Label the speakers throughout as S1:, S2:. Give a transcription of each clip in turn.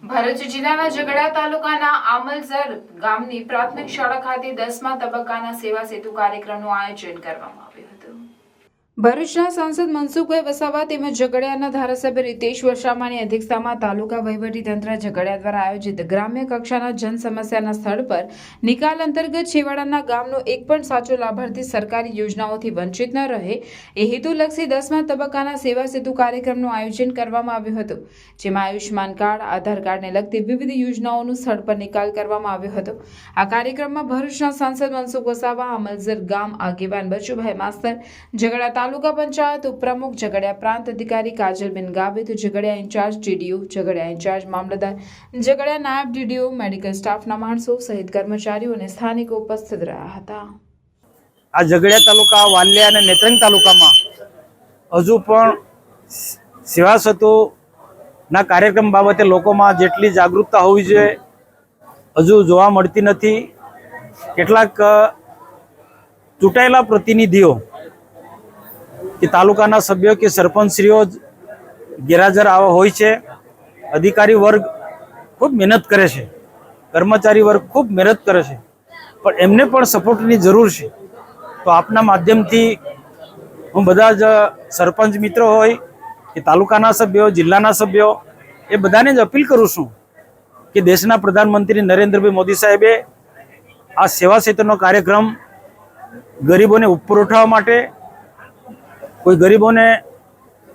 S1: ભરૂચ જિલ્લાના ઝઘડા તાલુકાના આમલઝર ગામની પ્રાથમિક શાળા ખાતે 10મા તબક્કાના સેવા સેતુ કાર્યક્રમનું આયોજન કરવામાં આવ્યું હતું। ભરૂચના સાંસદ મનસુખભાઈ વસાવા તેમજ ઝઘડિયાના ધારાસભ્ય રીતેશ વસાવાની અધ્યક્ષતામાં તાલુકા વહીવટીતંત્ર ઝઘડિયા દ્વારા આયોજિત ગ્રામ્ય કક્ષાના જન સમસ્યાના સ્થળ પર નિકાલ અંતર્ગત છેવાડાના ગામનો એક પણ સાચો લાભાર્થી સરકારી યોજનાઓથી વંચિત ન રહે એ હેતુલક્ષી 10મા તબક્કાના સેવા સેતુ કાર્યક્રમનું આયોજન કરવામાં આવ્યું હતું, જેમાં આયુષ્માન કાર્ડ, આધાર કાર્ડને લગતી વિવિધ યોજનાઓનું સ્થળ પર નિકાલ કરવામાં આવ્યો હતો। આ કાર્યક્રમમાં ભરૂચના સાંસદ મનસુખ વસાવા, અમલઝર ગામ આગેવાન બચુભાઈ માસ્તર, ઝઘડા તાલુકા પંચાયત ઉપપ્રમુખ, ઝઘડિયા પ્રાંત અધિકારી Kajalben Gavit, Jhagadia incharge DDO, Jhagadia incharge મામલતદાર, ઝઘડિયા નાયબ ડીડીઓ, મેડિકલ સ્ટાફના માણસો સહિત કર્મચારીઓ અને સ્થાનિકો ઉપસ્થિત રહ્યા હતા।
S2: આ ઝઘડિયા તાલુકા, વાલિયા અને નેત્રંગ તાલુકામાં હજુ પણ સેવા સેતુના કાર્યક્રમ બાબતે લોકોમાં જેટલી જાગૃતતા હોવી જોઈએ હજુ જોવા મળતી નથી। કેટલાક ચૂંટાયેલા પ્રતિનિધિઓ કે તાલુકાના સભ્યો કે સરપંચશ્રીઓ ગેરહાજર આવા હોય છે। અધિકારી વર્ગ ખૂબ મહેનત કરે છે, કર્મચારી વર્ગ ખૂબ મહેનત કરે છે, પણ એમને પણ સપોર્ટની જરૂર છે। તો આપના માધ્યમથી હું બધા જ સરપંચ મિત્રો હોય કે તાલુકાના સભ્યો, જિલ્લાના સભ્યો, એ બધાને જ અપીલ કરું છું કે દેશના પ્રધાનમંત્રી નરેન્દ્રભાઈ મોદી સાહેબે આ સેવા સેતુનો કાર્યક્રમ ગરીબોને ઉપર ઉઠાવવા માટે, કોઈ ગરીબોને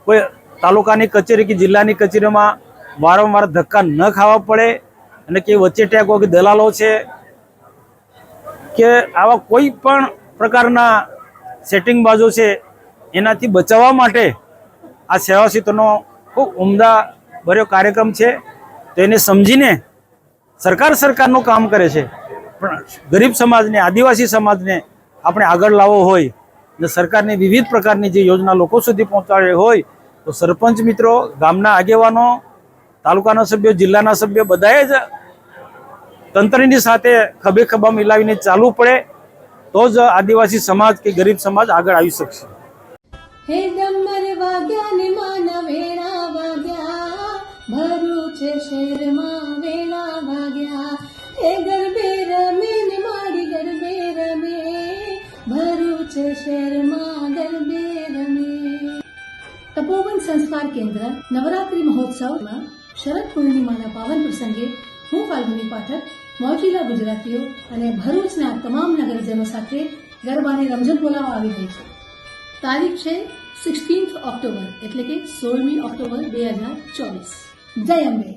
S2: કોઈ તાલુકાની કચેરી કે જિલ્લાની કચેરીમાં વારંવાર ધક્કા ન ખાવા પડે અને કે વચેટિયા કે દલાલો છે કે આવા કોઈ પણ પ્રકારના સેટિંગબાજો છે એનાથી બચાવવા માટે આ સેવા સેતુનો ખૂબ ઉમદા ભર્યો કાર્યક્રમ છે। તો એને સમજીને સરકારનું કામ કરે છે, પણ ગરીબ સમાજને, આદિવાસી સમાજને આપણે આગળ લાવવો હોય ને સરકારની વિવિધ પ્રકારની જે યોજના લોકો સુધી પહોંચાડે હોય તો સરપંચ મિત્રો, ગામના આગેવાનો, તાલુકાના સભ્યો, જિલ્લાના સભ્યો બધાએ જ તંત્રની સાથે ખભે ખભા મિલાવીને ચાલવું પડે તો જ આદિવાસી સમાજ કે ગરીબ સમાજ આગળ આવી શકશે।
S3: હે ડમર વાગ્યા ને માના વેણા વાગ્યા, ભરૂચ શહેરમાં વેણા વાગ્યા, હે ગરબે રમે ને મારી ગરબે રમે, ભરૂચ શહેરમાં ગરબે રમે। તપોવન સંસ્કાર કેન્દ્ર નવરાત્રી મહોત્સવમાં શરદ પૂર્ણિમાના પાવન પ્રસંગે હું ફાલ્ગુની પાઠક મોજીલા ગુજરાતીઓ અને ભરૂચના તમામ નગરજનો સાથે ગરબાની રમઝટ બોલાવવા આવી રહી છે। તારીખ છે 16 ઓક્ટોબર એટલે કે 16મી ઓક્ટોબર 2024। જય અંબે।